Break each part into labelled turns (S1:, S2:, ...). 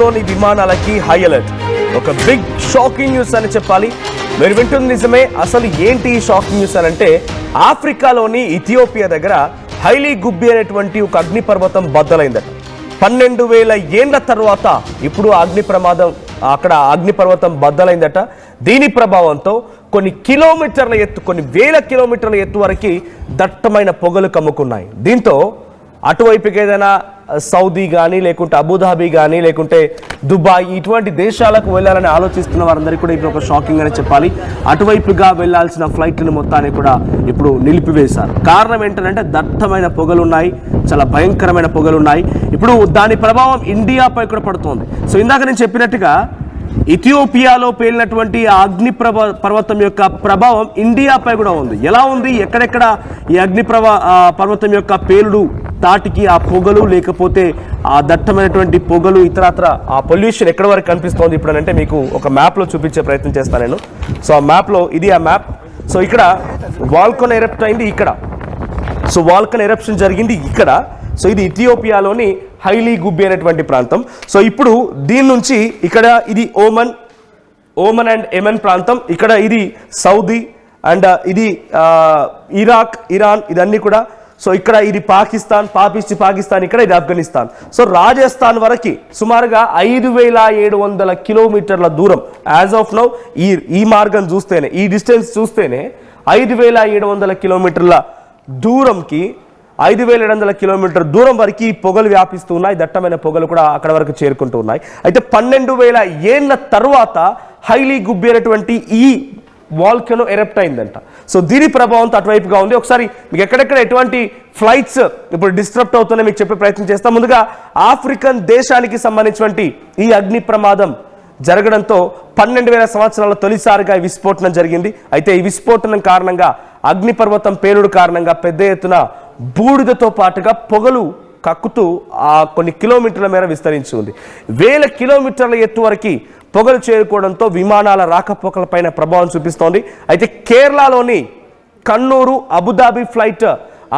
S1: లోని విమానాలకి high alert. ఒక big shocking news అని చెప్పాలి. మీరు వింటుంది నిజమే. అసలు ఏంటి ఈ షాకింగ్ న్యూస్ అని అంటే, ఆఫ్రికాలోని ఇథియోపియా దగ్గర హైలీ గుబ్బి అనేటువంటి ఒక అగ్నిపర్వతం బద్దలైందట. 12,000 ఏళ్ల తర్వాత ఇప్పుడు అక్కడ అగ్నిపర్వతం బద్దలైందట. దీని ప్రభావంతో కొన్ని కిలోమీటర్ల ఎత్తు, కొన్ని వేల కిలోమీటర్ల ఎత్తు వరకు దట్టమైన పొగలు కమ్ముకున్నాయి. దీంతో అటువైపుకి ఏదైనా సౌదీ కానీ, లేకుంటే అబుదాబి కానీ, లేకుంటే దుబాయ్, ఇటువంటి దేశాలకు వెళ్ళాలని ఆలోచిస్తున్న వారందరికీ కూడా ఇప్పుడు ఒక షాకింగ్ అని చెప్పాలి. అటువైపుగా వెళ్లాల్సిన ఫ్లైట్లను మొత్తాన్ని కూడా ఇప్పుడు నిలిపివేశారు. కారణం ఏంటంటే దట్టమైన పొగలు ఉన్నాయి, చాలా భయంకరమైన పొగలు ఉన్నాయి. ఇప్పుడు దాని ప్రభావం ఇండియాపై కూడా పడుతోంది. సో ఇందాక నేను చెప్పినట్టుగా ఇథియోపియాలో పేలినటువంటి అగ్ని పర్వతం యొక్క ప్రభావం ఇండియాపై కూడా ఉంది. ఎలా ఉంది, ఎక్కడెక్కడ ఈ పర్వతం యొక్క పేలుడు తాటికి ఆ పొగలు, లేకపోతే ఆ దట్టమైనటువంటి పొగలు, ఇతరత్ర ఆ పొల్యూషన్ ఎక్కడి వరకు కనిపిస్తోంది ఇప్పుడు అంటే మీకు ఒక మ్యాప్లో చూపించే ప్రయత్నం చేస్తాను నేను. సో ఆ మ్యాప్లో ఇది ఆ మ్యాప్. సో ఇక్కడ వాల్కన్ ఎరప్ట్ అయింది ఇక్కడ. సో వాల్కన్ ఎరప్షన్ జరిగింది ఇక్కడ. సో ఇది ఇథియోపియాలోని హైలీ గుబ్బి అనేటువంటి ప్రాంతం. సో ఇప్పుడు దీని నుంచి ఇక్కడ ఇది ఓమన్ అండ్ యెమెన్ ప్రాంతం, ఇక్కడ ఇది సౌదీ అండ్ ఇది ఇరాక్, ఇరాన్, ఇదన్నీ కూడా. సో ఇక్కడ ఇది పాకిస్తాన్, ఇక్కడ ఇది ఆఫ్ఘనిస్తాన్. సో రాజస్థాన్ వరకు సుమారుగా 5,700 కిలోమీటర్ల దూరం యాజ్ ఆఫ్ నౌ. ఈ మార్గం చూస్తేనే, ఈ డిస్టెన్స్ చూస్తేనే 5,700 కిలోమీటర్ల దూరంకి 5,700 కిలోమీటర్ దూరం వరకు ఈ పొగలు వ్యాపిస్తూ ఉన్నాయి. దట్టమైన పొగలు కూడా అక్కడ వరకు చేరుకుంటూ ఉన్నాయి. అయితే 12,000 ఏళ్ల తర్వాత హైలీ గుబ్బి అనేటువంటి ఈ వాల్కనో ఎరప్ట్ అయిందంట. సో దీని ప్రభావంతో అటువైపుగా ఉంది. ఒకసారి మీకు ఎక్కడెక్కడ ఎటువంటి ఫ్లైట్స్ ఇప్పుడు డిస్టర్బ్ అవుతున్నాయి మీకు చెప్పే ప్రయత్నం చేస్తాం. ముందుగా ఆఫ్రికన్ దేశానికి సంబంధించినటువంటి ఈ అగ్ని ప్రమాదం జరగడంతో 12,000 సంవత్సరాల తొలిసారిగా ఈ విస్ఫోటనం జరిగింది. అయితే ఈ విస్ఫోటనం కారణంగా, అగ్నిపర్వతం పేలుడు కారణంగా పెద్ద ఎత్తున బూడిదతో పాటుగా పొగలు కక్కుతూ కొన్ని కిలోమీటర్ల మేర విస్తరించి ఉంది. 1000 కిలోమీటర్ల ఎత్తు వరకు పొగలు చేరుకోవడంతో విమానాల రాకపోకలపైన ప్రభావం చూపిస్తోంది. అయితే కేరళలోని కన్నూరు, అబుదాబి ఫ్లైట్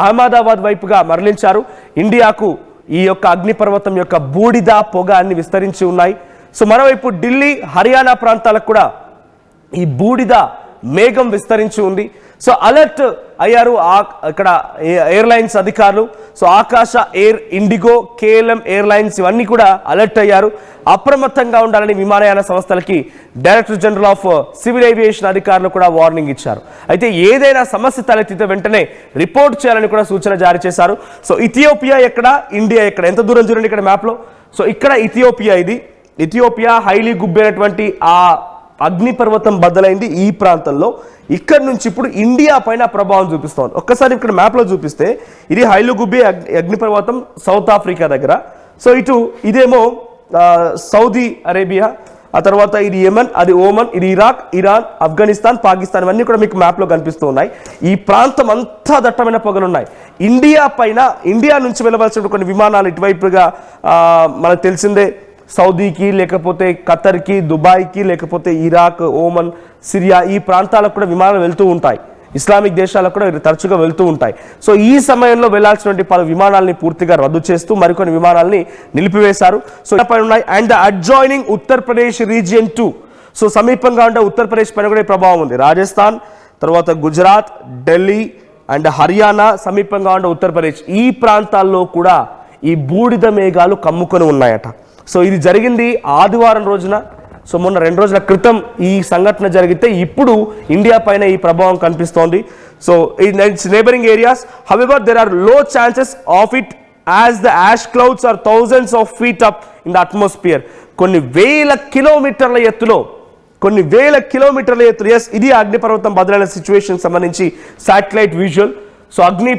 S1: అహ్మదాబాద్ వైపుగా మరలించారు. ఇండియాకు ఈ యొక్క అగ్నిపర్వతం యొక్క బూడిద, పొగ అన్ని విస్తరించి ఉన్నాయి. సో మరోవైపు ఢిల్లీ, హర్యానా ప్రాంతాలకు కూడా ఈ బూడిద మేఘం విస్తరించి ఉంది. సో అలర్ట్ అయ్యారు ఇక్కడ ఎయిర్లైన్స్ అధికారులు. సో ఆకాశ ఎయిర్, ఇండిగో, KLM ఎయిర్లైన్స్ ఇవన్నీ కూడా అలర్ట్ అయ్యారు. అప్రమత్తంగా ఉండాలని విమానయాన సంస్థలకి director general of civil aviation అధికారులు కూడా వార్నింగ్ ఇచ్చారు. అయితే ఏదైనా సమస్య తలెత్తితే వెంటనే రిపోర్ట్ చేయాలని కూడా సూచన జారీ చేశారు. సో ఇథియోపియా ఎక్కడ, ఇండియా ఎక్కడ, ఎంత దూరం చూడండి ఇక్కడ మ్యాప్లో. సో ఇక్కడ ఇథియోపియా హైలీ గుబ్బైనటువంటి ఆ అగ్నిపర్వతం బద్దలైంది ఈ ప్రాంతంలో. ఇక్కడ నుంచి ఇప్పుడు ఇండియా పైన ప్రభావం చూపిస్తోంది. ఒక్కసారి ఇక్కడ మ్యాప్లో చూపిస్తే ఇది హైలీ గుబ్బి అగ్నిపర్వతం సౌత్ ఆఫ్రికా దగ్గర. సో ఇదేమో సౌదీ అరేబియా, ఆ తర్వాత ఇది యెమెన్, అది ఓమన్, ఇది ఇరాక్, ఇరాన్, ఆఫ్ఘనిస్తాన్, పాకిస్తాన్, ఇవన్నీ కూడా మీకు మ్యాప్లో కనిపిస్తూ ఉన్నాయి. ఈ ప్రాంతం అంతా దట్టమైన పొగలున్నాయి. ఇండియా నుంచి వెళ్ళవలసిన కొన్ని విమానాలు ఇటువైపుగా మనకు తెలిసిందే సౌదీకి, లేకపోతే ఖతర్కి, దుబాయ్కి, లేకపోతే ఇరాక్, ఓమన్, సిరియా, ఈ ప్రాంతాలకు కూడా విమానాలు వెళ్తూ ఉంటాయి. ఇస్లామిక్ దేశాలకు కూడా తరచుగా వెళ్తూ ఉంటాయి. సో ఈ సమయంలో వెళ్లాల్సినటువంటి పలు విమానాలని పూర్తిగా రద్దు చేస్తూ మరికొన్ని విమానాలని నిలిపివేశారు. సో ఉన్నాయి. And adjoining Uttar Pradesh region 2, so సమీపంగా ఉండే ఉత్తరప్రదేశ్ పైన కూడా ప్రభావం ఉంది. రాజస్థాన్, తర్వాత గుజరాత్, ఢిల్లీ అండ్ హర్యానా, సమీపంగా ఉండే ఉత్తరప్రదేశ్, ఈ ప్రాంతాల్లో కూడా ఈ బూడిద మేఘాలు కమ్ముకొని ఉన్నాయట. సో ఇది జరిగింది ఆదివారం రోజున. సో మొన్న 2 రోజుల క్రితం ఈ సంఘటన జరిగితే ఇప్పుడు ఇండియా పైన ఈ ప్రభావం కనిపిస్తోంది. So it's neighbouring areas. However there are low chances of it as the ash clouds are thousands of feet up in the atmosphere. కొన్ని వేల కిలోమీటర్ల ఎత్తులో, ఎస్, ఇది అగ్నిపర్వతం బద్దలైన సిచ్యువేషన్ సంబంధించి శాటిలైట్ విజువల్. సో అగ్ని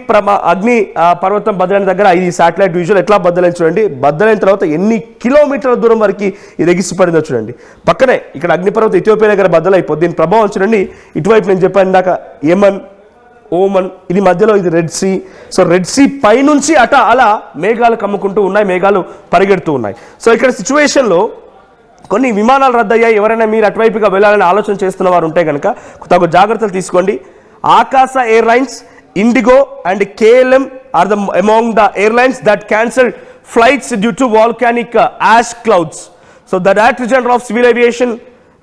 S1: పర్వతం బద్దలైన దగ్గర ఇది శాటిలైట్ విజువల్ ఎట్లా బద్దలైన చూడండి. బద్దలైన తర్వాత ఎన్ని కిలోమీటర్ల దూరం వరకు ఇది ఎగిసిపడిందో చూడండి. పక్కనే ఇక్కడ అగ్నిపర్వతం ఇథియోపియా దగ్గర బద్దలైపోతుంది. దీని ప్రభావం చూడండి. ఇటువైపు నేను చెప్పాను ఇందాక యెమెన్, ఓమన్, ఇది మధ్యలో ఇది red sea. So red sea పైనుంచి అలా మేఘాలు కమ్ముకుంటూ ఉన్నాయి, మేఘాలు పరిగెడుతూ ఉన్నాయి. సో ఇక్కడ సిచ్యువేషన్లో కొన్ని విమానాలు రద్దయ్యాయి. ఎవరైనా మీరు అటువైపుగా వెళ్ళాలని ఆలోచన చేస్తున్న వారు ఉంటే కనుక తగు జాగ్రత్తలు తీసుకోండి. ఆకాశ airlines, Indigo and KLM are among the airlines that cancelled flights due to volcanic ash clouds. So the director general of civil aviation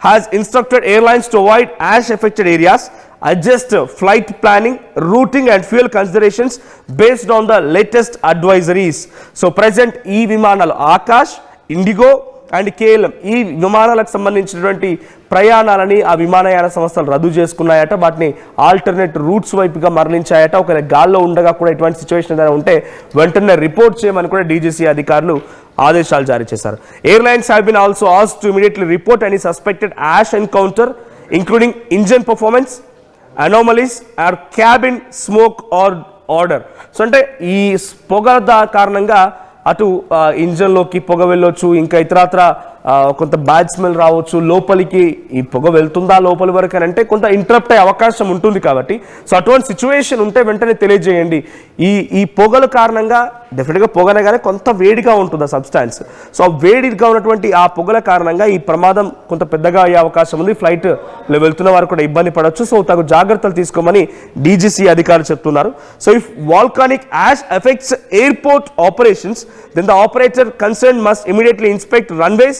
S1: has instructed airlines to avoid ash affected areas, adjust flight planning, routing and fuel considerations based on the latest advisories. So present ee vimanalu Akash, Indigo and KLM ఈ విమానాలకు సంబంధించినటువంటి ప్రయాణాలని ఆ విమానయాన సంస్థలు రద్దు చేసుకున్నాయట, వాటిని alternate roots వైపుగా మరలించాయట. ఒకవేళ గాల్లో ఉండగా కూడా ఇటువంటి సిచ్యువేషన్ ఏదైనా ఉంటే వెంటనే రిపోర్ట్ చేయమని కూడా డీజీసీ అధికారులు ఆదేశాలు జారీ చేశారు. Airlines have been also asked to immediately report any suspected ash encounter including engine performance, anomalies or cabin smoke or odour. So అంటే ఈ పొగ కారణంగా అటు ఇంజన్లోకి పొగ వెళ్ళొచ్చు, ఇంకా ఇతరత్ర కొంత బ్యాడ్ స్మెల్ రావచ్చు, లోపలికి ఈ పొగ వెళ్తుందా లోపలి వరకు అని అంటే కొంత ఇంటరప్ట్ అయ్యే అవకాశం ఉంటుంది. కాబట్టి సో అటువంటి సిచ్యువేషన్ ఉంటే వెంటనే తెలియజేయండి. ఈ పొగల కారణంగా డెఫినెట్గా పొగనే కానీ కొంత వేడిగా ఉంటుంది ఆ సబ్స్టాన్స్. సో ఆ వేడిగా ఉన్నటువంటి ఆ పొగల కారణంగా ఈ ప్రమాదం కొంత పెద్దగా అయ్యే అవకాశం ఉంది. ఫ్లైట్లో వెళ్తున్న వారు కూడా ఇబ్బంది పడవచ్చు. సో తగు జాగ్రత్తలు తీసుకోమని డీజీసీ అధికారులు చెప్తున్నారు. So if volcanic ash effects airport operations then the operator concerned must immediately inspect runways,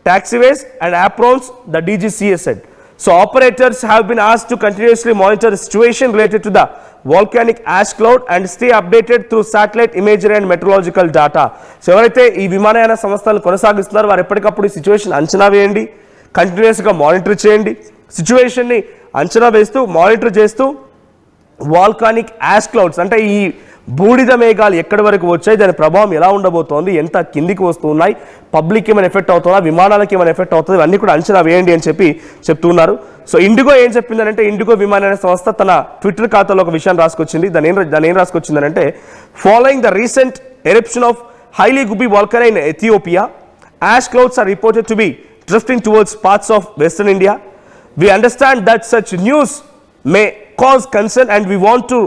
S1: taxiways and aprons, the DGCA said. So operators have been asked to continuously monitor the situation related to the volcanic ash cloud and stay updated through satellite imagery and meteorological data. So ఎవరైతే ఈ విమానయాన సంస్థలు కొనసాగిస్తున్నారో వారు ఎప్పటికప్పుడు ఈ situation అంచనా వేయండి, కంటిన్యూస్గా మానిటర్ చేయండి. సిచ్యువేషన్ని అంచనా వేస్తూ మానిటర్ చేస్తూ వాల్కానిక్ యాష్ క్లౌడ్స్ అంటే ఈ బూడిద మేఘాలు ఎక్కడి వరకు వచ్చాయి, దాని ప్రభావం ఎలా ఉండబోతోంది, ఎంత కిందికి వస్తున్నాయి, పబ్లిక్ ఏమైనా ఎఫెక్ట్ అవుతుందా, విమానాలకు ఏమైనా ఎఫెక్ట్ అవుతుంది, ఇవన్నీ కూడా అంచనా వేయండి అని చెప్తున్నారు. సో ఇండిగో ఏం చెప్పిందనంటే, ఇండిగో విమానయాన సంస్థ తన ట్విట్టర్ ఖాతాలో ఒక విషయాన్ని రాసుకొచ్చింది. దాని ఏం రాసుకొచ్చిందనంటే, following the recent eruption of Hayli Gubbi volcano in Ethiopia, ash clouds are reported to be drifting towards parts of western India. We understand that such news may cause concern and we want to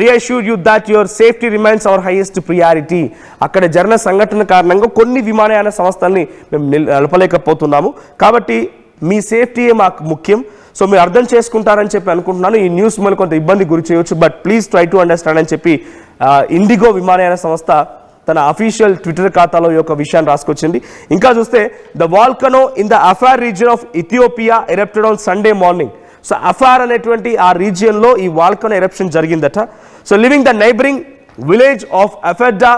S1: reassure you that your safety remains our highest priority. అక్కడ జరిగిన సంఘటన కారణంగా కొన్ని విమానయాన సంస్థల్ని మేము నిలపలేకపోతున్నాము, కాబట్టి మీ సేఫ్టీయే మాకు ముఖ్యం. సో మీరు అర్థం చేసుకుంటారని చెప్పి అనుకుంటున్నాను. ఈ న్యూస్ మళ్ళీ కొంత ఇబ్బంది గురి చేయవచ్చు, but please try to understand అని చెప్పి ఇండిగో విమానయాన సంస్థ తన అఫీషియల్ ట్విట్టర్ ఖాతాలో ఈ యొక్క విషయాన్ని రాసుకొచ్చింది. ఇంకా చూస్తే the volcano in the Afar region of Ethiopia erupted on Sunday morning. So Afar అనేటువంటి ఆ రీజియన్లో ఈ వాల్కనో ఎరప్షన్ జరిగిందట. So living the neighbouring village of Afdera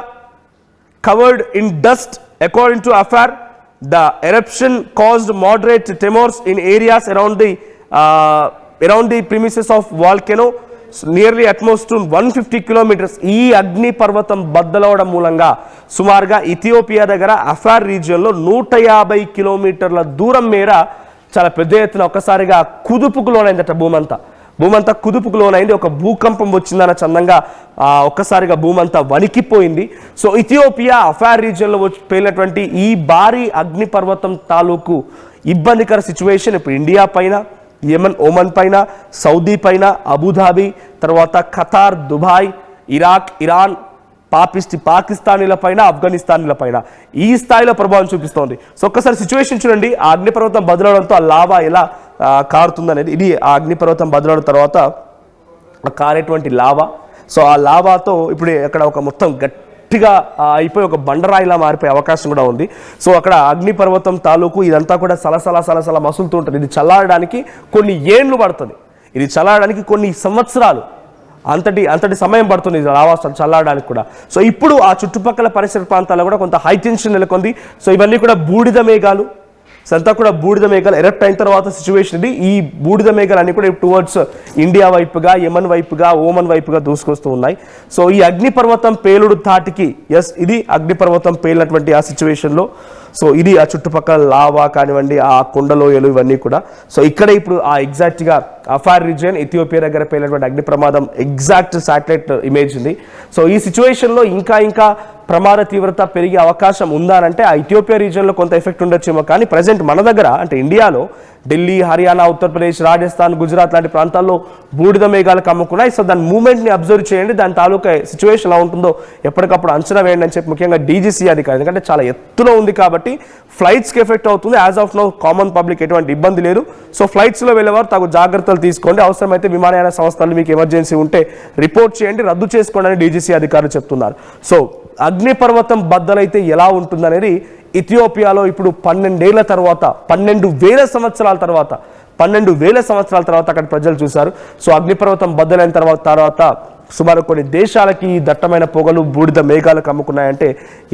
S1: covered in dust. According to Afar the eruption caused moderate tremors in areas around the premises of volcano nearly at most 150 kilometres. ఈ అగ్ని పర్వతం బద్దలవడం మూలంగా సుమారుగా ఇథియోపియా దగ్గర Afar రీజియన్లో 150 కిలోమీటర్ల దూరం మేర చాలా పెద్ద ఎత్తున ఒక్కసారిగా కుదుపుకు లోనైందట. భూమంతా కుదుపుకు లోనైంది. ఒక భూకంపం వచ్చిందన్న చందంగా ఒక్కసారిగా భూమంతా వణికిపోయింది. సో ఇథియోపియా అఫార్ రీజియన్లో పేలినటువంటి ఈ భారీ అగ్ని పర్వతం తాలూకు ఇబ్బందికర సిచ్యువేషన్ ఇప్పుడు ఇండియా పైన, యెమెన్, ఒమన్ పైన, సౌదీ పైన, అబుధాబి, తర్వాత ఖతార్, దుబాయ్, ఇరాక్, ఇరాన్, పాకిస్తానీల పైన, ఆఫ్ఘనిస్తానీల పైన ఈ స్థాయిలో ప్రభావం చూపిస్తోంది. సో ఒక్కసారి సిచ్యువేషన్ చూడండి. ఆ అగ్నిపర్వతం బదలవడంతో ఆ లావా ఎలా కారుతుందనేది. ఇది ఆ అగ్నిపర్వతం బదలవడం తర్వాత కారేటువంటి లావా. సో ఆ లావాతో ఇప్పుడు అక్కడ ఒక మొత్తం గట్టిగా అయిపోయి ఒక బండరాయిలా మారిపోయే అవకాశం కూడా ఉంది. సో అక్కడ అగ్నిపర్వతం తాలూకు ఇదంతా కూడా సలసల మసులుతూ ఉంటుంది. ఇది చల్లారడానికి కొన్ని ఏండ్లు పడుతుంది, ఇది చల్లారడానికి కొన్ని సంవత్సరాలు, అంతటి సమయం పడుతుంది లావా చల్లారడానికి కూడా. సో ఇప్పుడు ఆ చుట్టుపక్కల పరిసర ప్రాంతాల్లో కూడా కొంత హై టెన్షన్ నెలకొంది. సో ఇవన్నీ కూడా బూడిద మేఘాలు, అంతా కూడా బూడిద మేఘాలు ఎరప్ట్ అయిన తర్వాత సిచ్యువేషన్ ఇది. ఈ బూడిద మేఘాలు అన్ని కూడా టువర్డ్స్ ఇండియా వైపుగా, యెమెన్ వైపుగా, ఓమన్ వైపుగా దూసుకొస్తూ ఉన్నాయి. సో ఈ అగ్నిపర్వతం పేలుడు ధాటికి ఇది అగ్నిపర్వతం పేలినటువంటి ఆ సిచ్యువేషన్లో సో ఇది ఆ చుట్టుపక్కల లావా కానివ్వండి, ఆ కొండలోయలు ఇవన్నీ కూడా. సో ఇక్కడ ఇప్పుడు ఆ ఎగ్జాక్ట్గా అఫార్ రీజియన్ ఇథియోపియా దగ్గర పేలినటువంటి అగ్ని ప్రమాదం ఎగ్జాక్ట్ శాటిలైట్ ఇమేజ్ ఉంది. సో ఈ సిచ్యువేషన్లో ఇంకా ప్రమాద తీవ్రత పెరిగే అవకాశం ఉందా అంటే ఆ ఇథియోపియా రీజియన్లో కొంత ఎఫెక్ట్ ఉండొచ్చేమో, కానీ ప్రజెంట్ మన దగ్గర అంటే ఇండియాలో ఢిల్లీ, హర్యానా, ఉత్తరప్రదేశ్, రాజస్థాన్, గుజరాత్ లాంటి ప్రాంతాల్లో బూడిద మేఘాలు కమ్ముకున్నాయి. సో దాని మూవ్మెంట్ని అబ్జర్వ్ చేయండి, దాని తాలూకా సిచ్యువేషన్ ఎలా ఉంటుందో ఎప్పటికప్పుడు అంచనా వేయండి అని చెప్పి ముఖ్యంగా డీజీసీ అధికారి, ఎందుకంటే చాలా ఎత్తులో ఉంది కాబట్టి ఫ్లైట్స్కి ఎఫెక్ట్ అవుతుంది. As of now common public ఎటువంటి ఇబ్బంది లేదు. సో ఫ్లైట్స్లో వెళ్ళేవారు తగు జాగ్రత్తలు తీసుకోండి. అవసరమైతే విమానయాన సంస్థలు మీకు ఎమర్జెన్సీ ఉంటే రిపోర్ట్ చేయండి, రద్దు చేసుకోండి అని డీజీసీ అధికారులు చెప్తున్నారు. సో అగ్నిపర్వతం బద్దలైతే ఎలా ఉంటుందనేది ఇథియోపియాలో ఇప్పుడు 12 తర్వాత 12,000 సంవత్సరాల తర్వాత అక్కడ ప్రజలు చూశారు. సో అగ్నిపర్వతం బద్దలైన తర్వాత సుమారు కొన్ని దేశాలకి ఈ దట్టమైన పొగలు బూడిద మేఘాలు కమ్ముకున్నాయంటే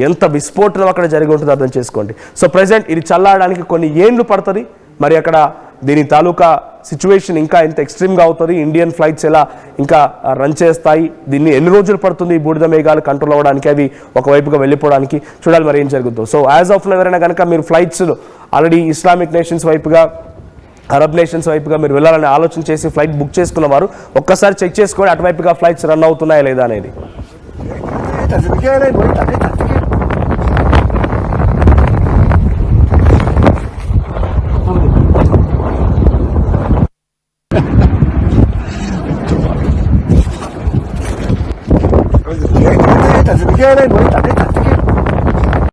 S1: ఎంత విస్ఫోటనం అక్కడ జరిగి ఉంటుందో అర్థం చేసుకోండి. సో ప్రజెంట్ ఇది చల్లారడానికి కొన్ని ఏండ్లు పడుతుంది. మరి అక్కడ దీని తాలూకా సిచ్యువేషన్ ఇంకా ఎంత ఎక్స్ట్రీమ్గా అవుతుంది, ఇండియన్ ఫ్లైట్స్ ఎలా ఇంకా రన్ చేస్తాయి, దీన్ని ఎన్ని రోజులు పడుతుంది ఈ బూడిద మేఘాలు కంట్రోల్ అవ్వడానికి, అవి ఒకవైపుగా వెళ్ళిపోవడానికి, చూడాలి మరి ఏం జరుగుతుందో. సో యాజ్ ఆఫ్ ఎవరైనా కనుక మీరు ఫ్లైట్స్ ఆల్రెడీ ఇస్లామిక్ నేషన్స్ వైపుగా, అరబ్ నేషన్స్ వైపుగా మీరు వెళ్ళాలని ఆలోచన చేసి ఫ్లైట్ బుక్ చేసుకున్న వారు ఒక్కసారి చెక్ చేసుకోండి అటువైపుగా ఫ్లైట్స్ రన్ అవుతున్నాయా లేదా అనేది.
S2: 这是别人，我打的打的。